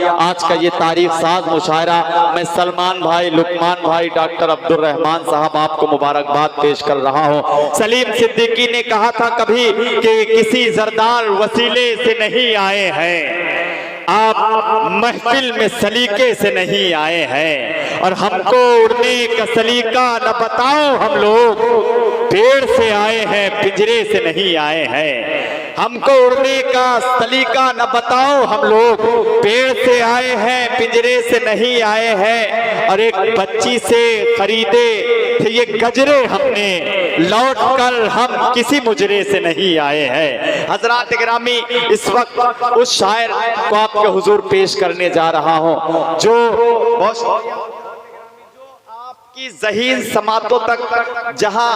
आज का ये तारीख साज मुशायरा मैं सलमान भाई, लुकमान भाई, डॉक्टर अब्दुल रहमान साहब आपको मुबारकबाद पेश कर रहा हूँ। सलीम सिद्दीकी ने कहा था कभी कि किसी जरदार वसीले से नहीं आए हैं, आप महफिल में सलीके से नहीं आए हैं, और हमको उड़ने का सलीका न बताओ, हम लोग पेड़ से आए हैं, पिंजरे से नहीं आए हैं। हमको उड़ने का सलीका न बताओ, हम लोग पेड़ से आए हैं, पिंजरे से नहीं आए हैं। और एक बच्ची से खरीदे थे ये गजरे हमने, लौट कर हम किसी मुजरे से नहीं आए हैं। हजरात गिरामी, इस वक्त उस शायर को आपके हुजूर पेश करने जा रहा हूं जो की ज़हीन समातों तक जहां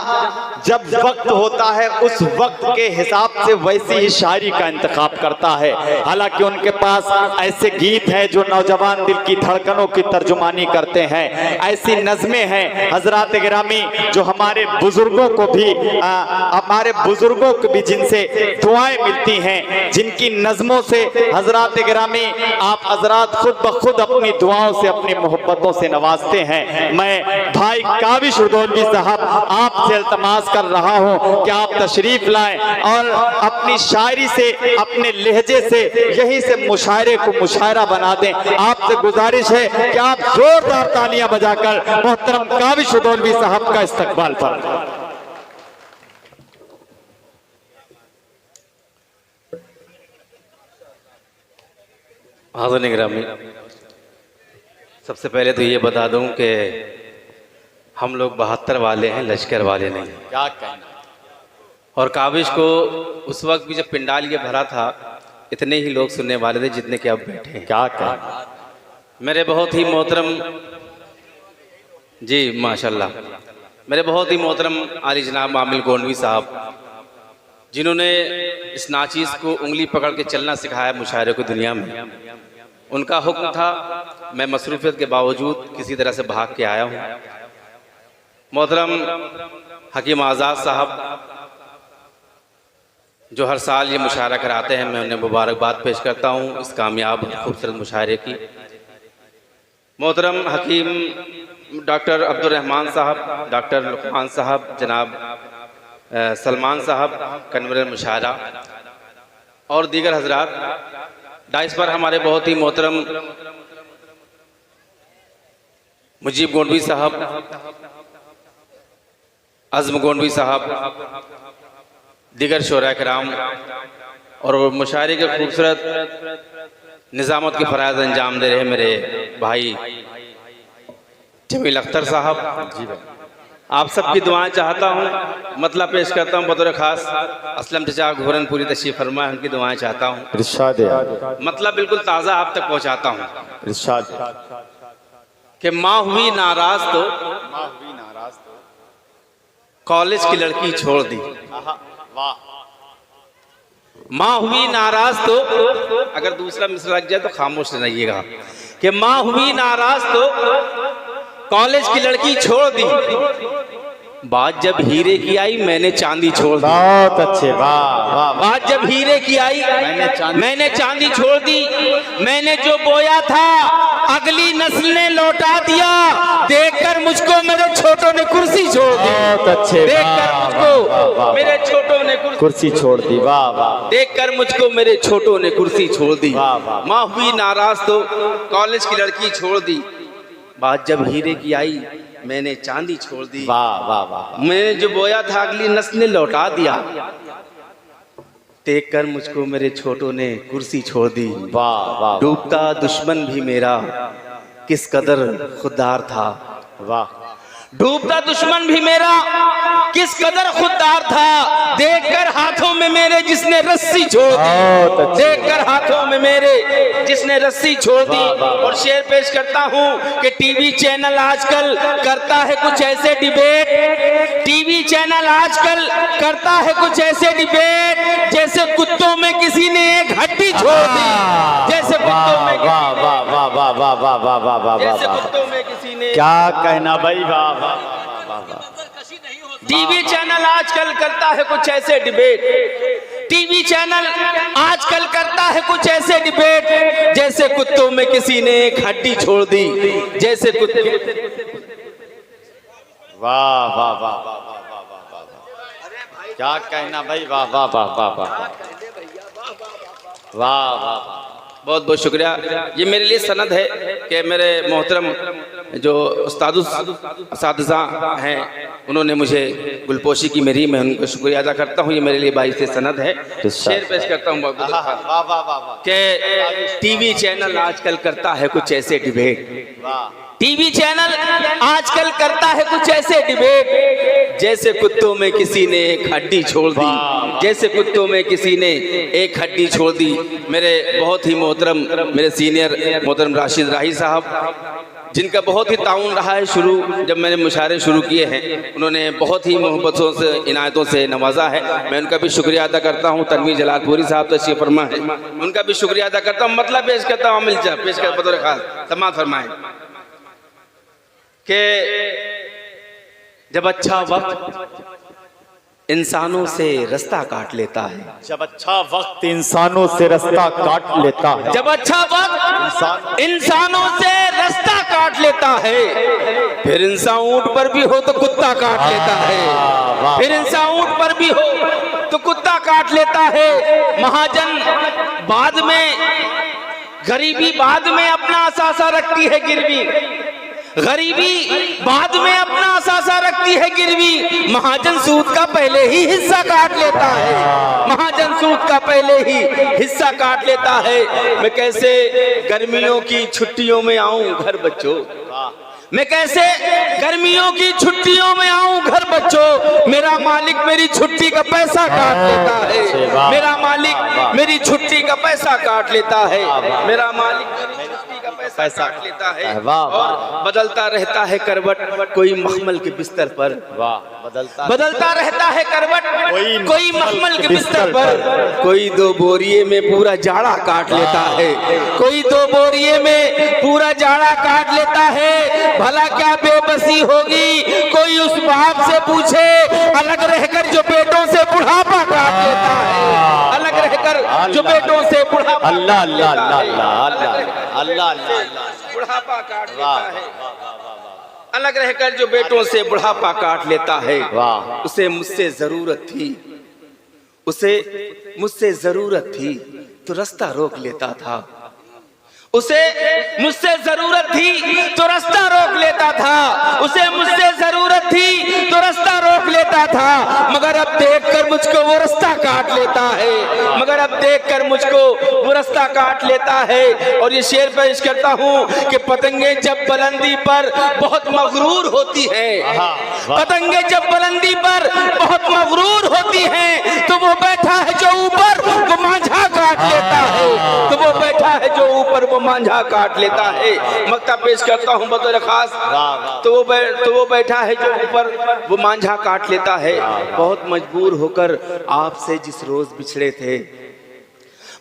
जब वक्त होता है उस वक्त के हिसाब से वैसी ही शायरी का इंतखाब करता है। हालांकि उनके पास ऐसे गीत हैं जो नौजवान दिल की धड़कनों की तर्जुमानी करते हैं, ऐसी नज़में हैं हजरात गिरामी जो हमारे बुजुर्गों को भी जिनसे दुआएं मिलती हैं, जिनकी नज़मों से हजरात गिरामी आप हजरात खुद ब खुद अपनी दुआओं से, अपनी मोहब्बतों से नवाजते हैं। मैं भाई काविश उर्दौलवी साहब आपसे इल्तमास कर रहा हूं कि आप तशरीफ लाएं और अपनी शायरी से, अपने लहजे से यहीं से मुशायरे को मुशायरा बना दें। आपसे गुजारिश है कि आप जोरदार तालियां बजाकर मोहतरम काविश उर्दौलवी साहब का इस्तकबाल फरमाएं। हाज़िरीन गिरामी, सबसे पहले तो ये बता दूं कि हम लोग 72 वाले हैं, लश्कर वाले नहीं। क्या कहना। और काविश को उस वक्त भी जब पिंडाल ये भरा था इतने ही लोग सुनने वाले थे जितने के अब बैठे हैं। क्या कहना। मेरे बहुत ही मोहतरम जी माशाल्लाह, मेरे बहुत ही मोहतरम आली जनाब आमिल गोंडवी साहब जिन्होंने इस नाचीज़ को उंगली पकड़ के चलना सिखाया मुशायरे को दुनिया में, उनका हुक्म था। मैं मसरूफियत के बावजूद किसी तरह से भाग के आया हूँ। मोहतरम हकीम आज़ाद साहब जो हर साल ये मुशायरा कराते हैं, मैं उन्हें मुबारकबाद पेश करता हूँ इस कामयाब खूबसूरत मुशायरे की। मोहतरम हकीम डॉक्टर अब्दुल रहमान साहब, डॉक्टर लुकमान साहब, जनाब सलमान साहब कन्वीनर मुशायरा और दीगर हजरात। डाइस पर हमारे बहुत ही मोहतरम मुजीब गोंडवी साहब, अज़्म गोंडवी साहब, दीगर शोरा कराम और मुशायरे के खूबसूरत निज़ामत के फ़राइज़ अंजाम दे रहे मेरे भाई जमील अख्तर साहब। जी भाई, आप सबकी दुआएं चाहता हूँ, मतलब पेश करता हूँ बतौर ख़ास असलम चचा घोरनपुरी तशरीफ़ फरमा है, उनकी दुआएं चाहता हूँ, मतलब बिल्कुल ताज़ा आप तक पहुँचाता हूँ कि माँ हुई नाराज़ तो कॉलेज की लड़की छोड़ दी। माँ हुई नाराज तो, अगर दूसरा मिसरा लग जाए तो खामोश रहिएगा कि माँ हुई नाराज तो कॉलेज की लड़की छोड़ दी। बात जब हीरे की आई मैंने चांदी छोड़ दी। बहुत अच्छे, वाह वाह। बात जब हीरे की आई मैंने चांदी छोड़ दी। मैंने जो बोया था अगली नस्ल ने लौटा दिया। देखकर मुझको मेरे छोटों ने कुर्सी छोड़ दी। बहुत अच्छे, देखकर मुझको मेरे छोटों ने कुर्सी छोड़ दी। वाह वाह। देखकर मुझको मेरे छोटों ने कुर्सी छोड़ दी। वाह वाह। माँ हुई नाराज तो कॉलेज की लड़की छोड़ दी। बात जब हीरे की आई मैंने चांदी छोड़ दी। वाह वाह वाह। मैंने जो बोया था अगली नस्ल ने लौटा दिया। देखकर मुझको मेरे छोटों ने कुर्सी छोड़ दी। वाह वाह। डूबता दुश्मन भी मेरा किस कदर खुददार था। वाह। डूबता दुश्मन भी मेरा किस कदर खुददार था। देखकर हाथों में मेरे जिसने रस्सी छोड़ दी। देखकर हाथों में मेरे जिसने रस्सी छोड़ दी। और शेर पेश करता हूँ कि टीवी चैनल आजकल करता है कुछ ऐसे डिबेट। टीवी चैनल आजकल करता है कुछ ऐसे डिबेट जैसे कुत्तों में किसी ने एक हड्डी छोड़ दी। जैसे कुत्तों में वाह वाह वाह वाह वाह वाह वाह वाह वाह। जैसे कुत्तों में किसी ने, क्या कहना भाई। वाह वाह। टीवी चैनल आजकल करता है कुछ ऐसे डिबेट टीवी चैनल आजकल करता है कुछ ऐसे डिबेट जैसे कुत्तों में किसी ने एक हड्डी छोड़ दी, जैसे कुत्ते। वाह वाह वाह वाह वाह वाह वाह वाह, क्या कहना भाई, वाह वाह वाह वाह वाह वाह वाह। बहुत बहुत शुक्रिया। ये मेरे लिए सनद है कि मेरे मोहतरम जो उस्ताद हैं उन्होंने मुझे गुलपोशी की मेरी, मैं उनको शुक्रिया अदा करता हूँ। ये मेरे लिए बाईस सनद है। शेर पेश करता हूँ कि टीवी चैनल आजकल करता है कुछ ऐसे डिबेट, टीवी चैनल आजकल करता है कुछ ऐसे डिबेट जैसे कुत्तों में किसी ने एक हड्डी छोड़ दी, जैसे कुत्तों में किसी ने एक हड्डी छोड़ दी। मेरे बहुत ही मोहतरम, मेरे सीनियर मोहतरम राशिद राही साहब, जिनका बहुत ही ताउन रहा है शुरू, जब मैंने मुशायरे शुरू किए हैं उन्होंने बहुत ही मोहब्बतों से, इनायतों से नवाजा है। मैं उनका भी शुक्रिया अदा करता हूँ। तनवीर जलालपुरी साहब तशरीफ फरमा है, उनका भी शुक्रिया अदा करता हूँ। मतलब पेश करता हूँ, मिल जा पेश कर बतौर खास समाअत फरमाएं कि जब अच्छा वक्त इंसानों से रास्ता काट लेता है, जब अच्छा वक्त इंसानों से रास्ता काट लेता है, जब अच्छा वक्त इंसानों से रास्ता काट लेता है, फिर इंसान ऊंट पर भी हो तो कुत्ता काट लेता है, फिर इंसान ऊंट पर भी हो तो कुत्ता काट लेता है। महाजन बाद में, गरीबी बाद में अपना असासा रखती है गिरवी, गरीबी बाद में अपना असासा रखती है गिरवी। महाजन सूद का पहले ही हिस्सा काट लेता है, महाजन सूद का पहले ही हिस्सा काट लेता है। मैं कैसे गर्मियों की छुट्टियों में आऊं घर बच्चों, मैं कैसे गर्मियों की छुट्टियों में आऊं घर बच्चों, मेरा मालिक मेरी छुट्टी का पैसा काट लेता है, मेरा मालिक मेरी छुट्टी का पैसा काट लेता है, मेरा मालिक मेरी छुट्टी का पैसा काट लेता है। और बदलता रहता है करवट कोई मखमल के बिस्तर पर, बदलता रहता है करवट कोई मखमल के बिस्तर पर। कोई दो बोरिये में पूरा जाड़ा काट लेता है, कोई दो बोरिये में पूरा जाड़ा काट लेता है। भला क्या बेबसी होगी कोई उस बाप से पूछे, अलग रहकर जो बेटों से बुढ़ापा काट लेता है, अलग रहकर जो बेटों से बुढ़ापा, अल्लाह अल्लाह अल्लाह अल्लाह बुढ़ापा काट लेता है, अलग रहकर जो बेटों से बुढ़ापा काट लेता है। उसे मुझसे जरूरत थी, उसे मुझसे जरूरत थी तो रास्ता रोक लेता था, उसे मुझसे जरूरत थी तो रास्ता रोक लेता था, उसे मुझसे जरूरत थी तो रास्ता रोक लेता था। मगर अब देखकर मुझको वो रास्ता काट लेता है, मगर अब देखकर मुझको वो रास्ता काट लेता है। और ये शेर पेश करता हूँ कि पतंगे जब बुलंदी पर बहुत मगरूर होती है, पतंगे जब बुलंदी पर बहुत मगरूर होती हैं तो वो बैठा है जो ऊपर वो मांझा काट लेता है, तो वो बैठा है जो ऊपर वो मांझा काट लेता है। मक्ता पेश करता हूँ बतौर खास, तो वो बैठा है जो ऊपर वो मांझा काट लेता है। बहुत मजबूर होकर आपसे जिस रोज बिछड़े थे,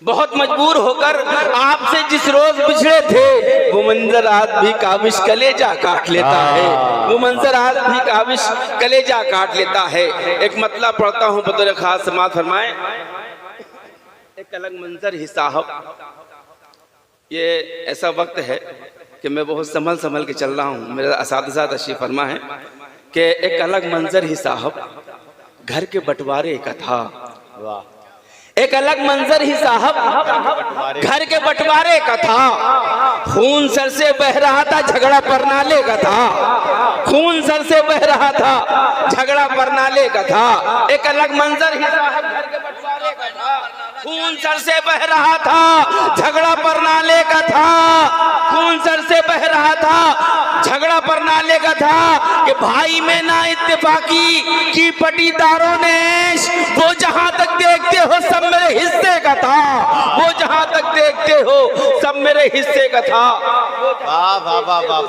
बहुत मजबूर होकर आपसे जिस रोज बिछड़े थे, वो मंजर आज भी काविश कलेजा काट लेता है, वो मंजर आज भी काविश कलेजा काट लेता है। एक मतलब पढ़ता हूँ बतौर खास, समाअत फरमाएं। एक अलग मंजर ही साहब, ये ऐसा वक्त है कि मैं बहुत संभल के चल रहा हूँ। मेरा असातिज़ा तशरीफ़ फरमा है कि एक अलग मंजर ही साहब घर के बंटवारे का था, एक अलग मंजर ही साहब घर के बंटवारे का था। खून सर से बह रहा था, झगड़ा परनाले का था, खून सर से बह रहा था, झगड़ा परनाले का था। एक अलग मंजर ही साहब घर के बंटवारे का था, खून सर से बह रहा था, झगड़ा परनाले का था, खून सर से बह रहा था, झगड़ा परनाले का था। कि भाई में ना इत्तेफाकी की पटीदारों ने, वो जहां तक देखते हो सब मेरे हिस्से का था, वो जहां तक देखते हो सब मेरे हिस्से का था,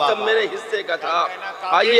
सब मेरे हिस्से का था। आइए